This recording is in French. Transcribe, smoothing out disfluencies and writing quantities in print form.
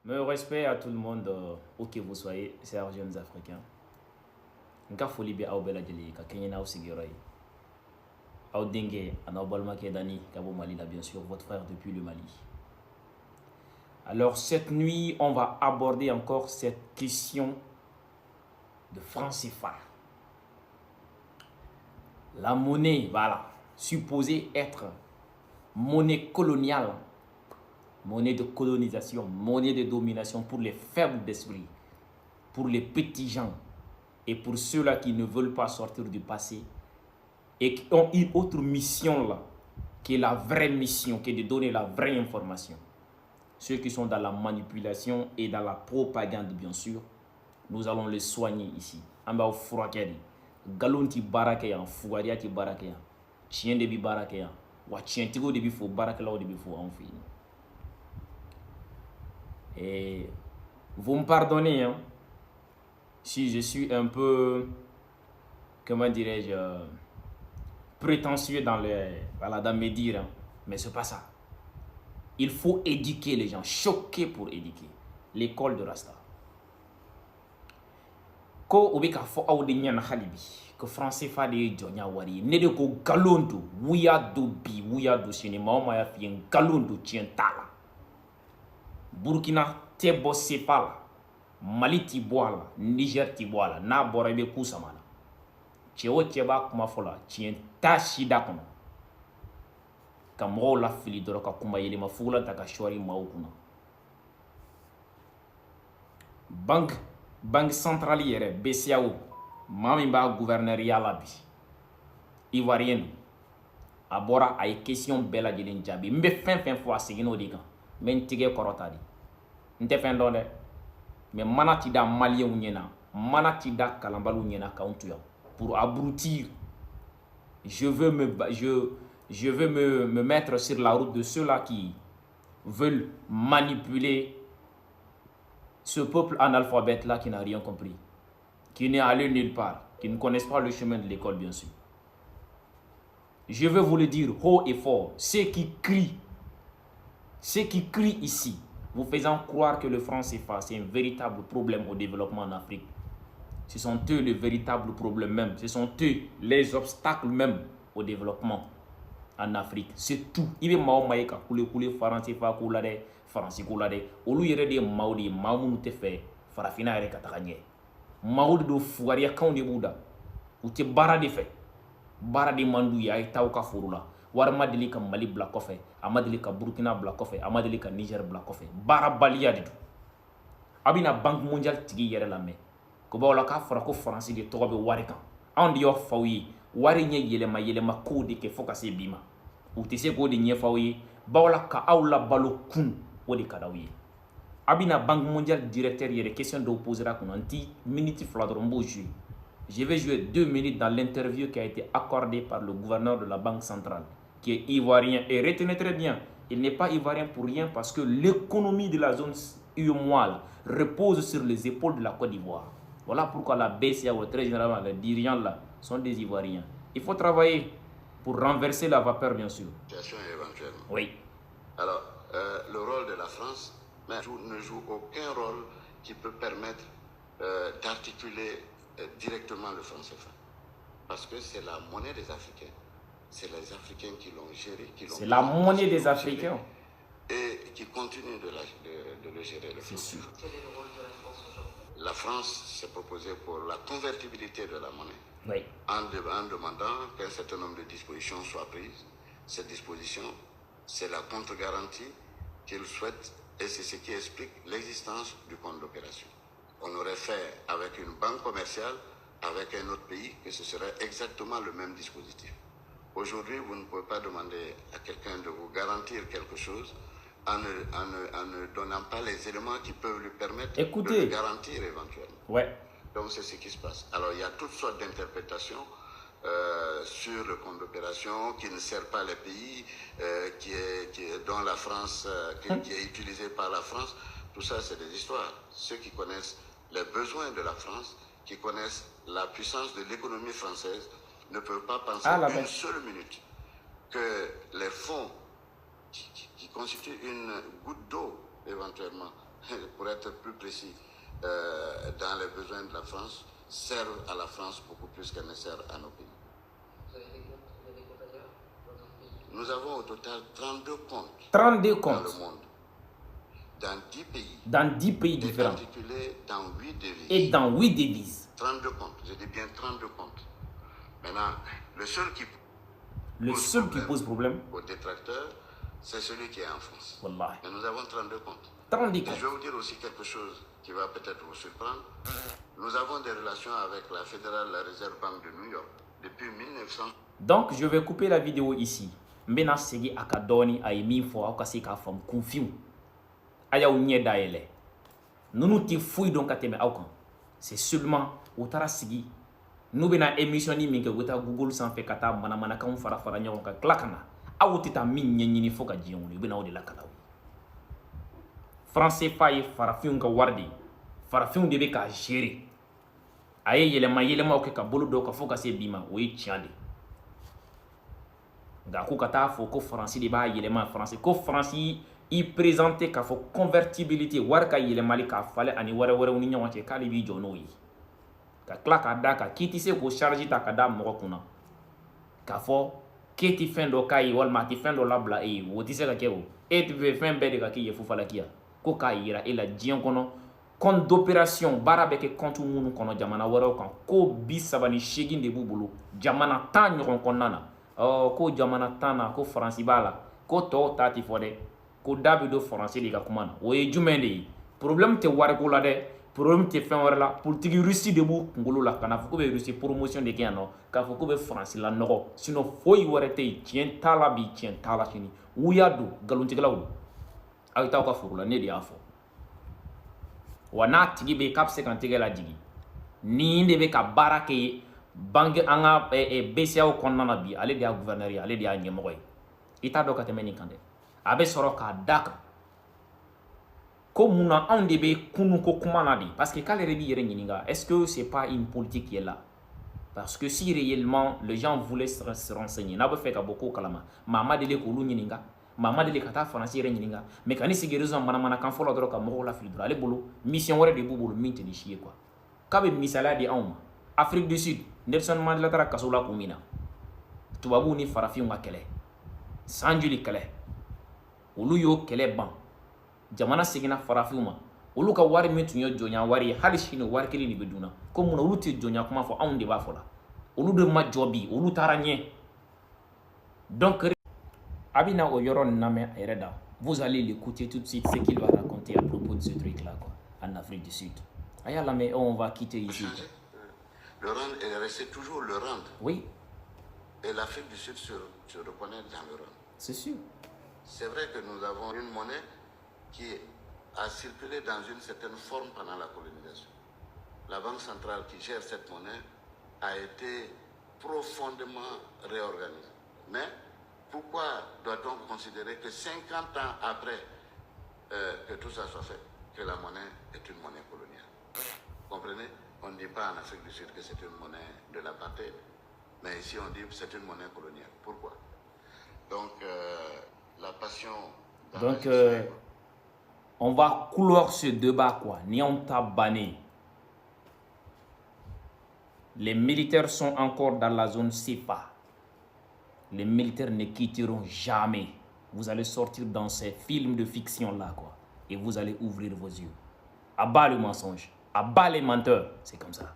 Me respect à tout le monde, où que vous soyez, chers jeunes africains. Nka foli bi aw bɛɛ lajɛlen ka kɛɲɛ n'aw sigiyɔrɔ ye. Aw denkɛ a n'aw balimakɛ Dani ka bɔ Mali la, bien sûr, votre frère depuis le Mali. Alors cette nuit, on va aborder encore cette question de franc CFA. La monnaie, voilà, supposée être monnaie coloniale, monnaie de colonisation, monnaie de domination pour les faibles d'esprit, pour les petits gens et pour ceux-là qui ne veulent pas sortir du passé et qui ont une autre mission là, qui est la vraie mission, qui est de donner la vraie information. Ceux qui sont dans la manipulation et dans la propagande, bien sûr, nous allons les soigner ici. Amba furakedi, galon ti barakeya, fugadia ti barakeya, chien de bi barakeya, wa chien tigo de bi fo barakela de bi fo en fin. Et vous me pardonnez, hein, si je suis un peu, comment dirais-je, prétentieux dans mes dires, hein, mais c'est pas ça. Il faut éduquer les gens, choquer pour éduquer. L'école de Rasta. Ko obi ka fo awde nyana halibi ko français fa de jonya wari ne de ko galondo wuya do bi wuya do cinéma ma ya fi galondo tientala Burkina te bo sepala Mali ti boala Niger ti boala na borabe kusamala chewo cheba kuma fola tienta shida kono ka mo la fili doro ka kuma yele ma fula ta ka shori maukuna Banque centrale yɛrɛ BCEAO maa min b'a gouverneuria la bi ivoirien a bɔra a ye question bɛɛ lajɛlen jaabi n bɛ fɛn fɛn fɔ a seginna o de kan n bɛ n tigɛ kɔrɔta de n tɛ fɛn dɔn dɛ mais mana ti da maliyɛnw ɲɛna mana ti da kalanbaliw ɲɛna k'anw to yan pour abrutir je veux me mettre sur la route de ceux-là qui veulent manipuler ce peuple analphabète-là qui n'a rien compris, qui n'est allé nulle part, qui ne connaissent pas le chemin de l'école, bien sûr. Je veux vous le dire haut et fort, ceux qui crient ici, vous faisant croire que le franc CFA, c'est un véritable problème au développement en Afrique. Ce sont eux le véritable problème même, ce sont eux les obstacles même au développement en Afrique. C'est tout. Il va m'avoir ka kule franc CFA kula de France kula de olu yere de maudi mamunu te fe farafina yere ka tagagne maudi do fuwaria kan de buda u te bara de fe bara de mandu ya taw ka furula war madeli ka Mali bla kofe amadeli ka Burkina bla kofe amadeli ka Niger bla kofe bara balia de abina banque mondiale tigi yere la me ko bawla ka fara ko France de to be wari kan on di yo fawi wari nye yelema ko de ke foka se bima u te se ko de nye fawi bawla ka awla balo kun Odi Kadawi. Abina Banque mondiale directeur, il y a des questions d'opposer à Konanti, minute fladrombo jouer. Je vais jouer 2 minutes dans l'interview qui a été accordée par le gouverneur de la Banque centrale, qui est ivoirien. Et retenez très bien, il n'est pas ivoirien pour rien parce que l'économie de la zone UEMOA repose sur les épaules de la Côte d'Ivoire. Voilà pourquoi la BCEAO, très généralement, les dirigeants là, sont des Ivoiriens. Il faut travailler pour renverser la vapeur, bien sûr. Oui. Alors, le rôle de la France ne joue aucun rôle qui peut permettre d'articuler directement le franc CFA. Parce que c'est la monnaie des Africains. C'est les Africains qui l'ont géré. C'est la monnaie des Africains. Et qui continuent de le gérer, le franc CFA. La France s'est proposée pour la convertibilité de la monnaie. Oui. En demandant qu'un certain nombre de dispositions soient prises. Cette disposition, c'est la contre-garantie qu'il souhaite et c'est ce qui explique l'existence du compte d'opération. On aurait fait avec une banque commerciale, avec un autre pays, que ce serait exactement le même dispositif. Aujourd'hui, vous ne pouvez pas demander à quelqu'un de vous garantir quelque chose en ne donnant pas les éléments qui peuvent lui permettre de le garantir éventuellement. Ouais. Donc c'est ce qui se passe. Alors il y a toutes sortes d'interprétations sur le compte d'opération qui ne sert pas les pays, dont la France, qui est utilisé par la France. Tout ça, c'est des histoires. Ceux qui connaissent les besoins de la France, qui connaissent la puissance de l'économie française, ne peuvent pas penser une seule minute que les fonds qui constituent une goutte d'eau, éventuellement, pour être plus précis, dans les besoins de la France, servent à la France beaucoup plus qu'elles ne servent à nos pays. Vous avez des comptes ailleurs dans d'autres pays? Nous avons au total 32 comptes 32 dans le comptes monde, dans 10 pays, dans 10 pays et différents articulés dans 8 devises. et dans 8 devises. 32 comptes, je dis bien 32 comptes. Maintenant, le seul qui pose problème, aux détracteurs, c'est celui qui est en France. Wallahi. Mais nous avons 32 comptes. 32 Et comptes. je vais vous dire aussi quelque chose qui va peut-être vous surprendre. Nous avons des relations avec la Federal Reserve Bank de New York depuis 1900. Donc, je vais couper la vidéo ici. Mbena segi akadoni aimi fo akasi ka fam confiu. Aya unye daele. Nunu ti fouille donc ateme aukan. C'est seulement utara sigi. Nous bena émission ni minke wota Google sans fait kata mana kan fara fara nyon ka klakana. Awutita min nyini fo ka jion ni bena o de la kala. Français faye farafin ka wardi. Farafin de be ka gérer. Aye yelema o ke ka bolo do ka fo ka se bima o yi tiande. Nga ko kata fo ko français de ba yelema français ko français i présenter ka fo convertibilité war ka yelema li ka fale ani wara ni nyon che kali bi jono yi. Ka kla ka da ka kiti se ko charge ta ka da mo kuna. Ka fo kiti fendo kai wal ma ti fendo labla e wo ti se ka ke o et ve fin be de ka ki ye fu fala kia. Ko ka yira e la dien kono compte d'opération barabe ke compte munu kono jamana wara kan ko bi sabani shegin de bubulu jamana tan nyon konana ko jamana tan na ko français bala ko to tati fode ko dabi do français de ka kumana o ye jumende problème te wari ko la de problème te fin wara la politique Russie de bu ngolo la kana fo ko be Russie promotion de kiano ka fo ko be français la nogo sino foyi wara te tien tala bi tien tala chini wuya do galuntiglaw ay taw ka fo la ne di afo wana tigi be kapse kan tigi la jigi ni de be ka barake banque anga BCAO konnana bi ale dia gouverneur ale dia nyemoy ita do ka temeni kande abe soro ka daka ko muna on de be kunu ko kumana di parce que kale rebi yere nyininga est-ce que c'est pas une politique qui est là parce que si réellement les gens voulaient se renseigner n'a pas fait ka beaucoup kalama mama de le ko lu nyininga mama de le kata français yere nyininga mais kan si gerezo mana kan folo dro ka mo la fil dro ale bolo mission wore de bubulu minti ni chier quoi kabe misala di awma Afrique du Sud Nelson Mandela tara kasola kumina tubabu ni farafin wa kele sanjuli kele olu yo kele ban jamana segina farafin ma olu ka wari min tun yo jonya wari hali shino wari kele ni beduna ko mun olu te jonya kuma fo awun de ba fola olu de ma jobi olu tara nye donc abina o yoro name ereda vous allez l'écouter tout de suite ce qu'il va raconter à propos de ce truc là quoi en Afrique du Sud ayala mais on va quitter ici quoi. Le rand est resté toujours le rand. Oui. Et l'Afrique du Sud se reconnaît dans le rand. C'est sûr. C'est vrai que nous avons une monnaie qui a circulé dans une certaine forme pendant la colonisation. La Banque centrale qui gère cette monnaie a été profondément réorganisée. Mais pourquoi doit-on considérer que 50 ans après que tout ça soit fait, que la monnaie est une monnaie coloniale? Vous comprenez? On ne dit pas en Afrique du Sud que c'est une monnaie de l'apartheid, mais ici on dit que c'est une monnaie coloniale. Pourquoi? Donc, la passion... Donc, on va clore ce débat, quoi. Ni on t'a banni. Les militaires sont encore dans la zone CEPA. Les militaires ne quitteront jamais. Vous allez sortir dans ces films de fiction-là, quoi. Et vous allez ouvrir vos yeux. À bas le mensonge. À bas les menteurs, c'est comme ça.